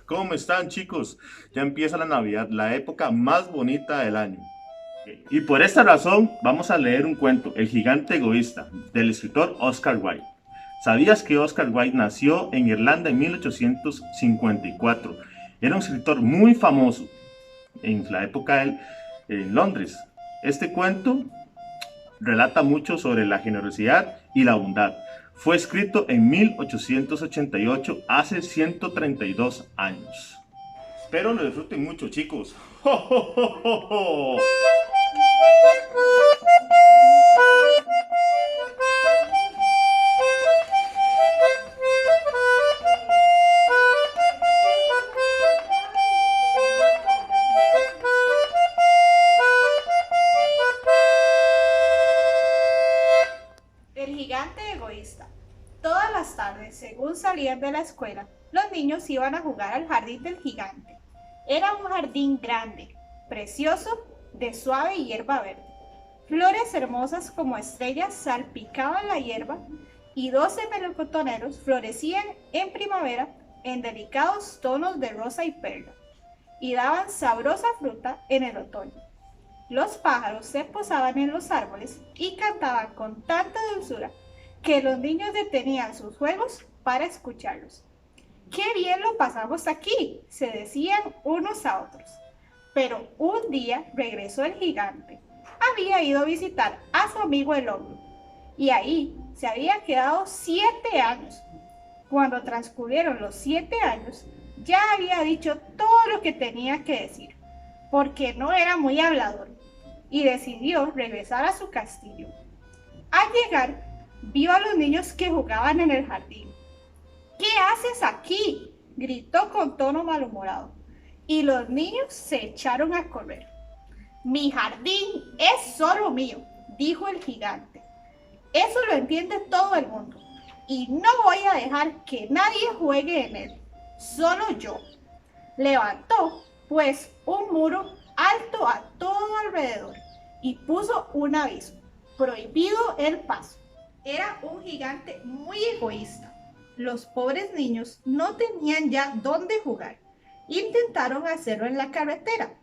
¿Cómo están, chicos? Ya empieza la Navidad, la época más bonita del año. Y por esta razón vamos a leer un cuento, El gigante egoísta, del escritor Oscar Wilde. ¿Sabías que Oscar Wilde nació en Irlanda en 1854? Era un escritor muy famoso en la época en Londres. Este cuento relata mucho sobre la generosidad y la bondad. Fue escrito en 1888, hace 132 años. Espero lo disfruten mucho, chicos. ¡Jo, jo, jo, jo, jo! El gigante egoísta. Todas las tardes, según salían de la escuela, los niños iban a jugar al jardín del gigante. Era un jardín grande, precioso, de suave hierba verde. Flores hermosas como estrellas salpicaban la hierba y 12 melocotoneros florecían en primavera en delicados tonos de rosa y perla y daban sabrosa fruta en el otoño. Los pájaros se posaban en los árboles y cantaban con tanta dulzura que los niños detenían sus juegos para escucharlos. ¡Qué bien lo pasamos aquí!, se decían unos a otros. Pero un día regresó el gigante. Había ido a visitar a su amigo el ogro y ahí se había quedado 7 años. Cuando transcurrieron los 7 años, ya había dicho todo lo que tenía que decir, porque no era muy hablador, y decidió regresar a su castillo. Al llegar, vio a los niños que jugaban en el jardín. ¿Qué haces aquí?, gritó con tono malhumorado, y los niños se echaron a correr. Mi jardín es solo mío, dijo el gigante. Eso lo entiende todo el mundo, y no voy a dejar que nadie juegue en él, solo yo. Levantó, pues, un muro alto a todo alrededor y puso un aviso: prohibido el paso. Era un gigante muy egoísta. Los pobres niños no tenían ya dónde jugar. Intentaron hacerlo en la carretera,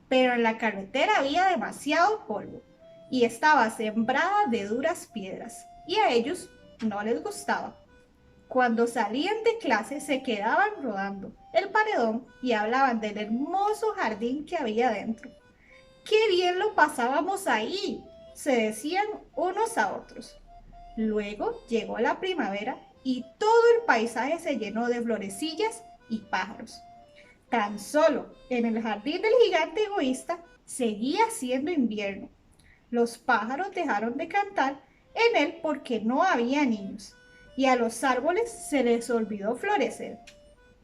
pero en la carretera había demasiado polvo y estaba sembrada de duras piedras, y a ellos no les gustaba. Cuando salían de clase se quedaban rodando el paredón y hablaban del hermoso jardín que había dentro. ¡Qué bien lo pasábamos ahí!, se decían unos a otros. Luego llegó la primavera y todo el paisaje se llenó de florecillas y pájaros. Tan solo en el jardín del gigante egoísta seguía siendo invierno. Los pájaros dejaron de cantar en él porque no había niños, y a los árboles se les olvidó florecer.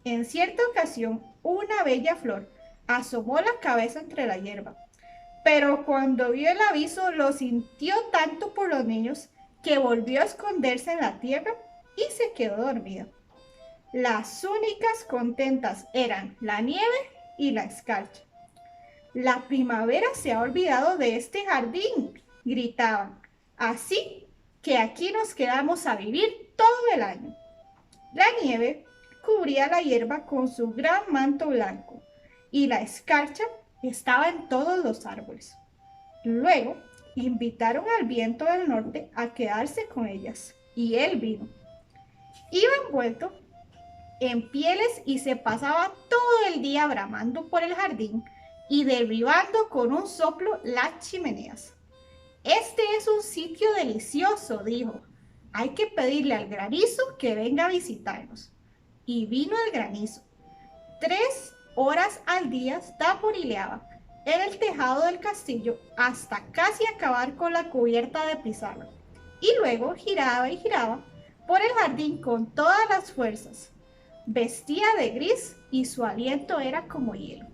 En cierta ocasión, una bella flor asomó la cabeza entre la hierba, pero cuando vio el aviso lo sintió tanto por los niños que volvió a esconderse en la tierra y se quedó dormida. Las únicas contentas eran la nieve y la escarcha. La primavera se ha olvidado de este jardín, gritaban. Así que aquí nos quedamos a vivir todo el año. La nieve cubría la hierba con su gran manto blanco y la escarcha estaba en todos los árboles. Luego invitaron al viento del norte a quedarse con ellas y él vino. Iba envuelto en pieles y se pasaba todo el día bramando por el jardín y derribando con un soplo las chimeneas. Este es un sitio delicioso, dijo. Hay que pedirle al granizo que venga a visitarnos. Y vino el granizo. 3 horas al día tamborileaba en el tejado del castillo hasta casi acabar con la cubierta de pizarra. Y luego giraba y giraba por el jardín con todas las fuerzas. Vestía de gris y su aliento era como hielo.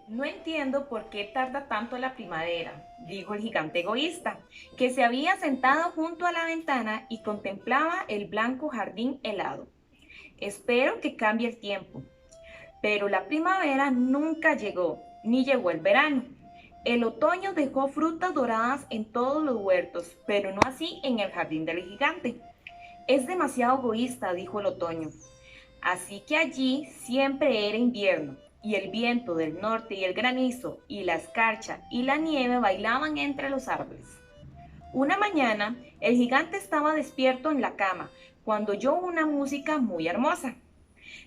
No entiendo por qué tarda tanto la primavera, dijo el gigante egoísta, que se había sentado junto a la ventana y contemplaba el blanco jardín helado. Espero que cambie el tiempo. Pero la primavera nunca llegó, ni llegó el verano. El otoño dejó frutas doradas en todos los huertos, pero no así en el jardín del gigante. Es demasiado egoísta, dijo el otoño. Así que allí siempre era invierno, y el viento del norte y el granizo, y la escarcha y la nieve bailaban entre los árboles. Una mañana, el gigante estaba despierto en la cama, cuando oyó una música muy hermosa.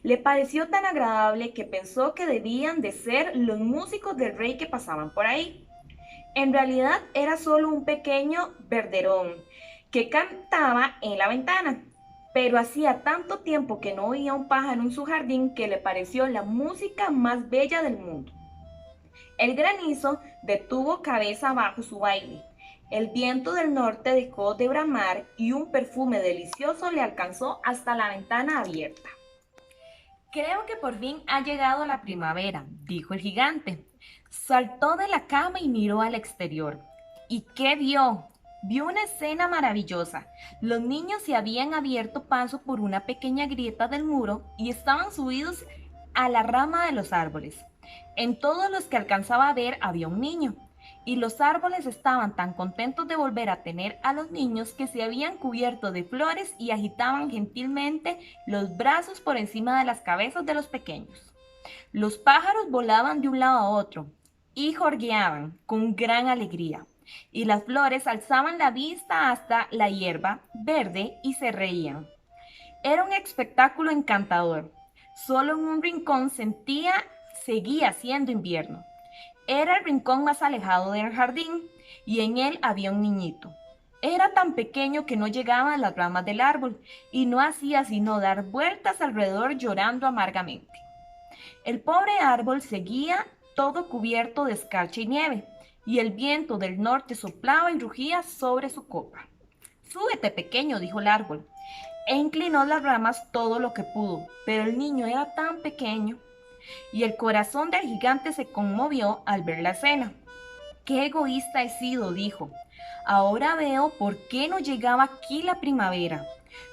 Le pareció tan agradable que pensó que debían de ser los músicos del rey que pasaban por ahí. En realidad era solo un pequeño verderón que cantaba en la ventana, pero hacía tanto tiempo que no oía un pájaro en su jardín que le pareció la música más bella del mundo. El granizo detuvo cabeza abajo su baile. El viento del norte dejó de bramar y un perfume delicioso le alcanzó hasta la ventana abierta. Creo que por fin ha llegado la primavera, dijo el gigante. Saltó de la cama y miró al exterior. ¿Y qué vio? Vio una escena maravillosa. Los niños se habían abierto paso por una pequeña grieta del muro y estaban subidos a la rama de los árboles. En todos los que alcanzaba a ver había un niño, y los árboles estaban tan contentos de volver a tener a los niños que se habían cubierto de flores y agitaban gentilmente los brazos por encima de las cabezas de los pequeños. Los pájaros volaban de un lado a otro y jorgueaban con gran alegría, y las flores alzaban la vista hasta la hierba verde y se reían. Era un espectáculo encantador. Solo en un rincón seguía siendo invierno. Era el rincón más alejado del jardín y en él había un niñito. Era tan pequeño que no llegaba a las ramas del árbol y no hacía sino dar vueltas alrededor llorando amargamente. El pobre árbol seguía todo cubierto de escarcha y nieve, y el viento del norte soplaba y rugía sobre su copa. «Súbete, pequeño», dijo el árbol, e inclinó las ramas todo lo que pudo, pero el niño era tan pequeño. Y el corazón del gigante se conmovió al ver la escena. «Qué egoísta he sido», dijo. «Ahora veo por qué no llegaba aquí la primavera.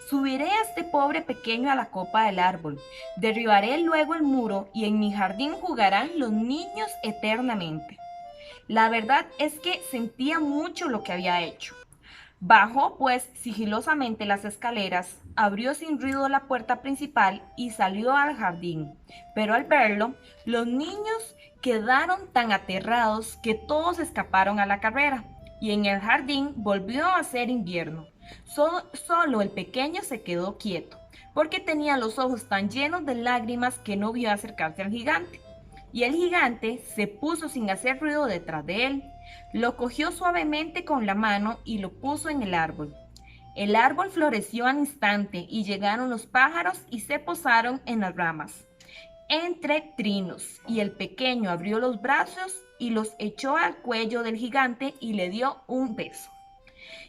Subiré a este pobre pequeño a la copa del árbol, derribaré luego el muro y en mi jardín jugarán los niños eternamente». La verdad es que sentía mucho lo que había hecho. Bajó pues sigilosamente las escaleras, abrió sin ruido la puerta principal y salió al jardín. Pero al verlo, los niños quedaron tan aterrados que todos escaparon a la carrera, y en el jardín volvió a ser invierno. Solo el pequeño se quedó quieto, porque tenía los ojos tan llenos de lágrimas que no vio acercarse al gigante. Y el gigante se puso sin hacer ruido detrás de él. Lo cogió suavemente con la mano y lo puso en el árbol. El árbol floreció al instante y llegaron los pájaros y se posaron en las ramas, entre trinos, y el pequeño abrió los brazos y los echó al cuello del gigante y le dio un beso.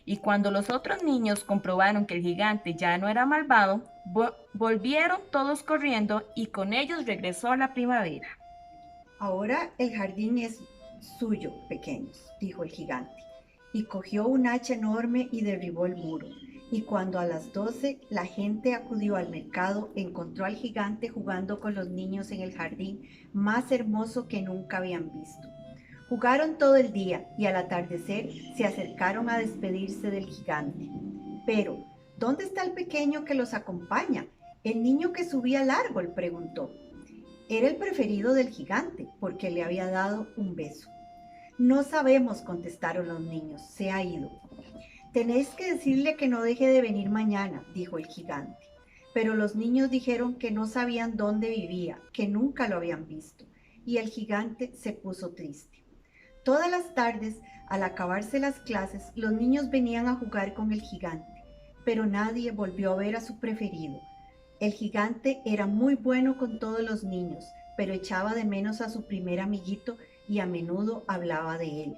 Y cuando los otros niños comprobaron que el gigante ya no era malvado, volvieron todos corriendo y con ellos regresó la primavera. Ahora el jardín es suyo, pequeños, dijo el gigante, y cogió un hacha enorme y derribó el muro. Y cuando a las 12 la gente acudió al mercado, encontró al gigante jugando con los niños en el jardín más hermoso que nunca habían visto. Jugaron todo el día y al atardecer se acercaron a despedirse del gigante. Pero, ¿dónde está el pequeño que los acompaña? El niño que subía al árbol, preguntó. Era el preferido del gigante, porque le había dado un beso. No sabemos, contestaron los niños, se ha ido. Tenéis que decirle que no deje de venir mañana, dijo el gigante. Pero los niños dijeron que no sabían dónde vivía, que nunca lo habían visto, y el gigante se puso triste. Todas las tardes, al acabarse las clases, los niños venían a jugar con el gigante, pero nadie volvió a ver a su preferido. El gigante era muy bueno con todos los niños, pero echaba de menos a su primer amiguito y a menudo hablaba de él.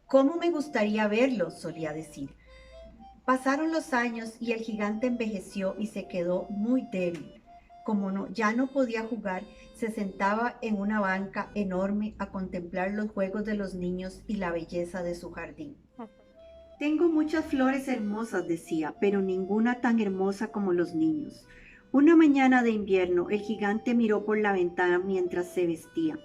«¿Cómo me gustaría verlo?», solía decir. Pasaron los años y el gigante envejeció y se quedó muy débil. Como ya no podía jugar, se sentaba en una banca enorme a contemplar los juegos de los niños y la belleza de su jardín. «Tengo muchas flores hermosas», decía, «pero ninguna tan hermosa como los niños». Una mañana de invierno, el gigante miró por la ventana mientras se vestía.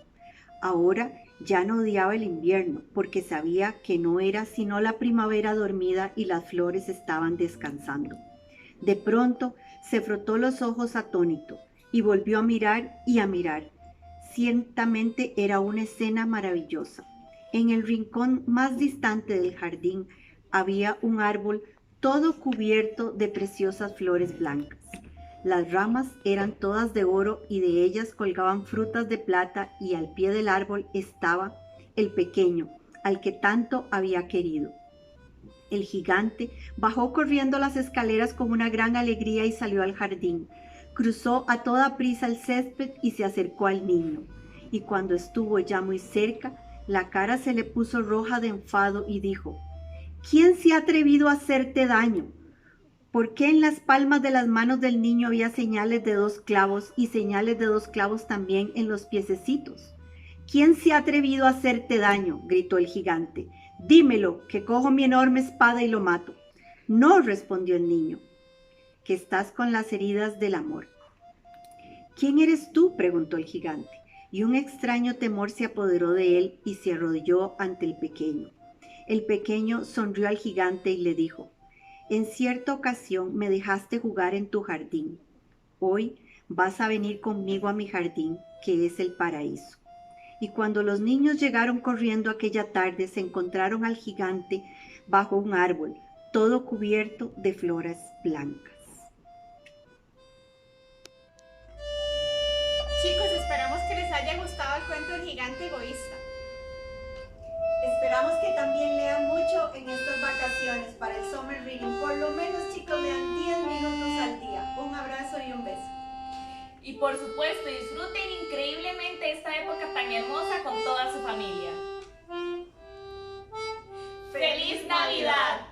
Ahora ya no odiaba el invierno, porque sabía que no era sino la primavera dormida y las flores estaban descansando. De pronto Se frotó los ojos atónito y volvió a mirar y a mirar. Ciertamente era una escena maravillosa. En el rincón más distante del jardín había un árbol todo cubierto de preciosas flores blancas. Las ramas eran todas de oro y de ellas colgaban frutas de plata, y al pie del árbol estaba el pequeño, al que tanto había querido. El gigante bajó corriendo las escaleras con una gran alegría y salió al jardín. Cruzó a toda prisa el césped y se acercó al niño. Y cuando estuvo ya muy cerca, la cara se le puso roja de enfado y dijo: ¿Quién se ha atrevido a hacerte daño? ¿Por qué en las palmas de las manos del niño había señales de 2 clavos y señales de 2 clavos también en los piececitos? ¿Quién se ha atrevido a hacerte daño?, gritó el gigante. Dímelo, que cojo mi enorme espada y lo mato. No, respondió el niño, que estás con las heridas del amor. ¿Quién eres tú?, preguntó el gigante, y un extraño temor se apoderó de él y se arrodilló ante el pequeño. El pequeño sonrió al gigante y le dijo: en cierta ocasión me dejaste jugar en tu jardín. Hoy vas a venir conmigo a mi jardín, que es el paraíso. Y cuando los niños llegaron corriendo aquella tarde, se encontraron al gigante bajo un árbol, todo cubierto de flores blancas. Chicos, esperamos que les haya gustado el cuento del gigante egoísta. Esperamos que también lean mucho en estas vacaciones para el Summer Reading. Por lo menos, chicos, lean 10 minutos al día. Un abrazo y un beso. Y por supuesto, disfruten increíblemente esta época tan hermosa con toda su familia. ¡Feliz Navidad!